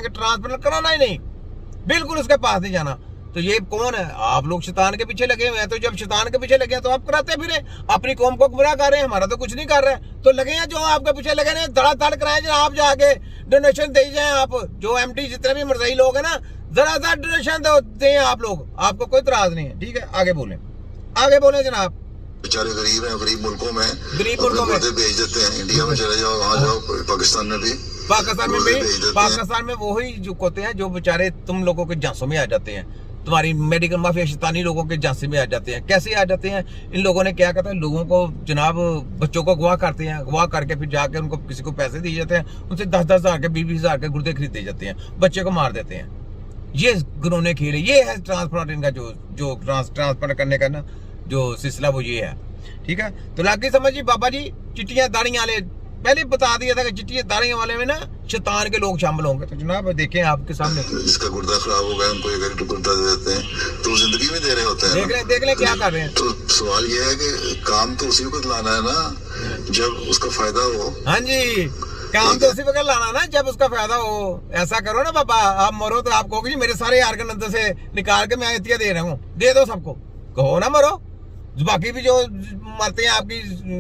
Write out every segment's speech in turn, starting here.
कि ट्रांसप्लांट कराना ही नहीं, बिल्कुल उसके पास नहीं जाना। तो ये कौन है? आप लोग शैतान के पीछे लगे हुए हैं। तो जब शैतान के पीछे लगे हैं तो आप कराते फिरे, अपनी कौम को गुमराह कर रहे हैं, हमारा तो कुछ नहीं कर रहे हैं। तो लगे हैं जो आपके पीछे लगे हैं, धड़ाधड़ कराए जो आप जाके डोनेशन दे जाए। आप जो एमटी जितने भी मरज़ई लोग हैं ना, जरा डोनेशन दें आप लोग, आपको कोई इतराज नहीं है। ठीक है, आगे बोलें, आगे बोलें जनाब। बेचारे गरीब हैं, गरीब मुल्कों में भेज देते हैं, इंडिया में चले जाओ, वहाँ जाओ, पाकिस्तान में भी वही जो होते हैं जो बेचारे तुम लोगों के झांसों में आ जाते हैं, तुम्हारी मेडिकल माफिया शैतानी लोगों के झांसे में आ जाते हैं। कैसे आ जाते हैं? इन लोगों ने क्या कहता है, लोगों को जनाब बच्चों को अगवा करते हैं, अगवा करके फिर जाके उनको किसी को पैसे दिए जाते हैं, उनसे 10-10 हज़ार के 20-20 हज़ार के गुर्दे खरीदे जाते हैं, बच्चे को मार देते हैं। ये घिनौने खेल है। ये है ट्रांसप्लांट इनका जो ट्रांसप्लांट करने का ना जो सिलसिला वो ये है। ठीक है, तो लागी समझिए बाबा जी, चिट्टियां दाढ़ियां वाले पहले बता दिया था कि चिट्टियां दाढ़ियां वाले में ना शैतान के लोग शामिल होंगे। तो जनाब देखें आपके सामने, जिसका गुर्दा खराब हो गया उनको एक गुर्दा दे देते हैं, तो जिंदगी में दे रहे होते हैं। देख ले क्या कर रहे हैं। तो सवाल ये है कि काम तो उसी को लाना है ना जब उसका फायदा हो। हाँ जी, काम तो उसी वक्त लाना ना जब उसका फायदा हो। ऐसा करो ना बाबा, आप मरो तो आप कहोगे मेरे सारे आर्गन अंदर से निकाल के मैं एहतिया दे रहा हूँ, दे दो सबको, कहो ना मरो। बाकी भी जो मरते हैं आपकी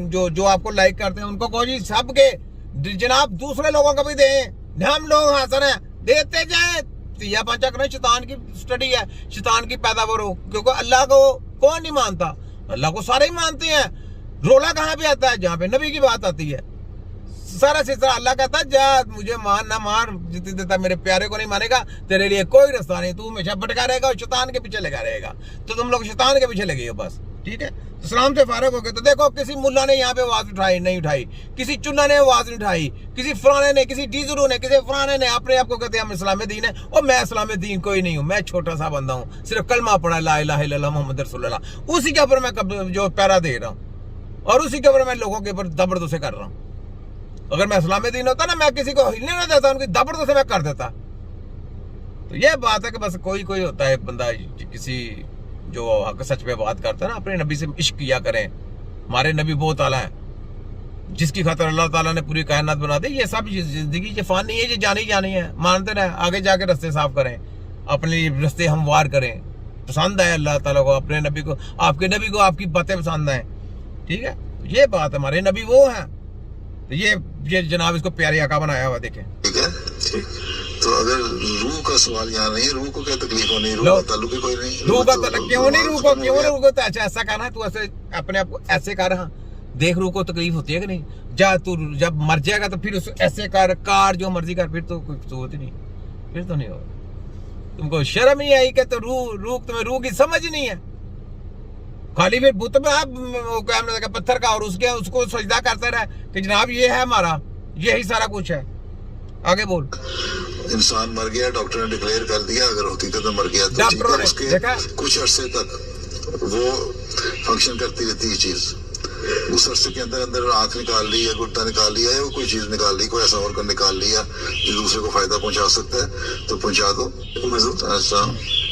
जो आपको लाइक करते हैं उनको कहो जी सबके जनाब दूसरे लोगों को भी दें, हम लोग हासिल हैं, देते जाए। तिया पांचा करें, शैतान की स्टडी है, शैतान की पैदावार हो, क्योंकि अल्लाह को कौन नहीं मानता? अल्लाह को सारे ही मानते हैं। रोला कहाँ पे आता है? जहाँ पे नबी की बात आती है। सारा सिलसिला अल्लाह कहता है जा मुझे मान ना मार, जितनी देता मेरे प्यारे को नहीं मानेगा तेरे लिए कोई रास्ता नहीं, तू हमेशा भटका रहेगा और शैतान के पीछे लगा रहेगा। तो तुम लोग शैतान के पीछे लगे हो बस। ठीक है, तो सलाम से फारग हो गए। तो देखो किसी मुल्ला ने यहाँ पे आवाज उठाई नहीं उठाई, किसी चुन्ना ने आवाज नहीं उठाई, किसी फलाने ने, किसी डीजरू ने, किसी फलाने ने अपने आप को कहते हैं हम इस्लाम दीन है। और मैं इस्लाम दीन कोई नहीं हूँ, मैं छोटा सा बंदा हूँ, सिर्फ कलमा पढ़ा ला इलाहा इल्लल्लाह मुहम्मद रसूलुल्लाह, उसी के ऊपर मैं जो पैरा दे रहा हूँ और उसी के ऊपर मैं लोगों के ऊपर जबरदस्ती कर रहा हूँ। अगर मैं इस्लाम दीन होता ना, मैं किसी को हिलने ना देता, उनकी जबरदस्ती मैं कर देता। तो ये बात है कि बस कोई होता है बंदा किसी जो हक सच पे बात करता है ना, अपने नबी से इश्क किया करें। हमारे नबी बहुत आला है, जिसकी खातिर अल्लाह ताला ने पूरी कायनात बना दी। ये सब जिंदगी ये फानी है, ये जानी है, मानते रहे, आगे जाके रास्ते साफ करें, अपने रास्ते हमवार करें। पसंद आए अल्लाह ताला को, अपने नबी को, आपके नबी को आपकी बातें पसंद आए। ठीक है, तो ये बात हमारे नबी वो है। तो ये जनाब इसको प्यारे आका बनाया हुआ देखें। ठीक है, तो अगर रूह का सवाल यहाँ नहीं, रूह को क्या तकलीफ होनी, रूह का ताल्लुक ही कोई नहीं। रूह का ताल्लुक क्यों नहीं? रूह को तो ऐसा करना, तू ऐसे अपने आप को ऐसे कर, हाँ देख रूह को तकलीफ होती है कि नहीं? जा तू जब मर जाएगा तो फिर ऐसे कार जो मर्जी कर, फिर तो कोई जरूरत ही नहीं, फिर तो नहीं होगा। तुमको शर्म नहीं आई कि तो रूह तुम्हें रूह की समझ ही नहीं है। खाली फिर बुत में आप पत्थर का और उसको सजदा करता रहे कि जनाब ये है हमारा, यही सारा कुछ है। आगे बोल। इंसान मर गया, डॉक्टर ने डिक्लेयर कर दिया, अगर होती तो मर गया, तो डॉक्टर ने उसके कुछ अरसे तक वो फंक्शन करती रहती है चीज। उस अरसे के अंदर आंख निकाल ली है, गुर्दा निकाल लिया है, वो कोई चीज निकाल ली, कोई ऐसा ऑर्गन निकाल लिया जो दूसरे को फायदा पहुंचा सकता है, तो पहुंचा दो।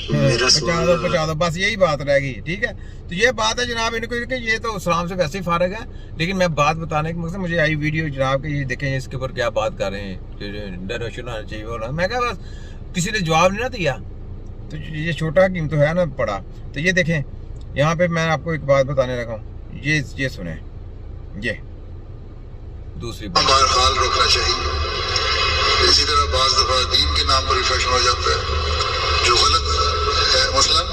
पहुंचा दो, बस यही बात रहेगी। ठीक है, तो ये बात है जनाब इनको, ये तो इस्लाम से वैसे ही फारग है, लेकिन मैं बात बताने के मकसद मुझे आई वीडियो जनाब के, ये देखें इसके ऊपर क्या बात कर रहे हैं, डोनेशन होना चाहिए बोला। मैं कहा बस किसी ने जवाब नहीं ना दिया, तो ये छोटा कीमत तो है ना पड़ा। तो ये देखें यहाँ पे मैं आपको एक बात बताने लगा हूँ, ये सुने, ये दूसरी बात हाल रोकना चाहिए। इसी तरह बाज दफा दीन के नाम पर फैशन हो जाता है जो गलत है। मसलन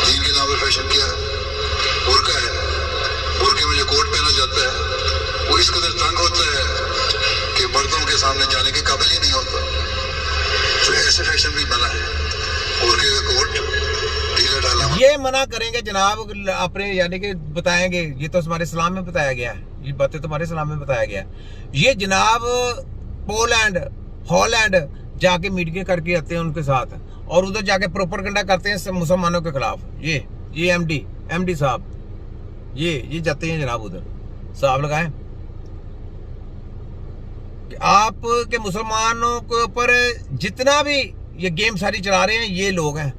दीन के नाम पर फैशन किया है, बुर्का है, बुर्के में जो कोट पहना जाता है वो इस कदर तंग होता है कि मर्दों के सामने जाने के काबिल ही नहीं होता। तो ऐसे फैशन भी मना है, बुर्के का कोट ये मना करेंगे जनाब अपने, यानी कि बताएंगे, ये तो हमारे इस्लाम में बताया गया है, ये बातें तो हमारे इस्लाम में बताया गया है। ये जनाब पोलैंड हॉलैंड जाके मीटिंग करके आते हैं उनके साथ, और उधर जाके प्रोपेगेंडा करते हैं मुसलमानों के खिलाफ। ये एमडी साहब ये जाते हैं जनाब उधर, साहब लगाए कि आप के मुसलमानों के ऊपर जितना भी ये गेम सारी चला रहे हैं ये लोग हैं।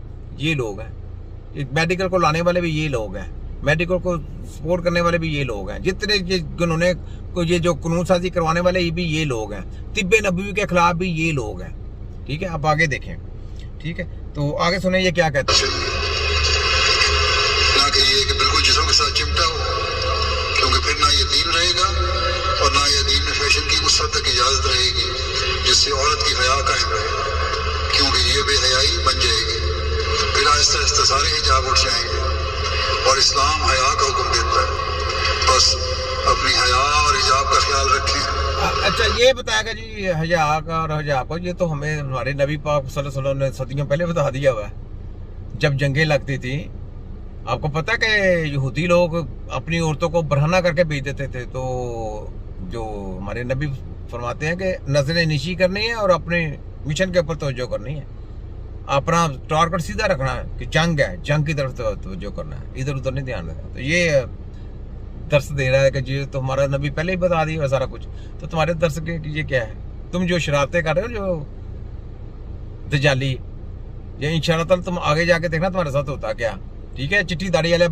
मेडिकल को लाने वाले भी ये लोग हैं, मेडिकल को सपोर्ट करने वाले भी ये लोग हैं, जितने उन्होंने को ये जो कानून साजी करवाने वाले ये भी ये लोग हैं, तिब्बे नबवी के खिलाफ भी ये लोग हैं। ठीक है, आप आगे देखें। ठीक है, तो आगे सुने ये क्या कहते हैं। ना कि ये कि बिल्कुल जिस्म के साथ चिमटा हो, क्योंकि फिर ना ये दीन रहेगा और ना ये दीन में फैशन की उस हद तक इजाजत रहेगी जिससे औरत की हया कायम रहे, क्योंकि ये बेहयाई बन जाएगी। फिर आहिस्ता आहिस्ता सारे हिजाब उठ जाएंगे और इस्लाम हया का हुक्म देता है। बस अपनी हया और हिजाब का ख्याल रखें। अच्छा, ये बताएगा जी हया का और हिजाब का, ये तो हमें हमारे नबी पाक सल्लल्लाहु अलैहि वसल्लम ने सदियों पहले बता दिया हुआ है। जब जंगें लगती थी, आपको पता है कि यहूदी लोग अपनी औरतों को बरहना करके भेज देते थे, तो जो हमारे नबी फरमाते हैं कि नजरें निशी करनी है और अपने मिशन के ऊपर तवज्जो करनी है, अपना टारगेट सीधा रखना है कि जंग है, जंग की तरफ तवज्जो करना है, इधर उधर नहीं ध्यान देना। तो ये दर्श दे रहा है कि जी तो हमारा नबी पहले ही बता दिया सारा कुछ, तो तुम्हारे दर्श के ये क्या है, तुम जो शरारतें कर रहे हो, जो दजाली, ये इंशाअल्लाह तुम आगे जाके देखना तुम्हारे साथ होता क्या। ठीक है, चिट्ठी दाढ़ी वाले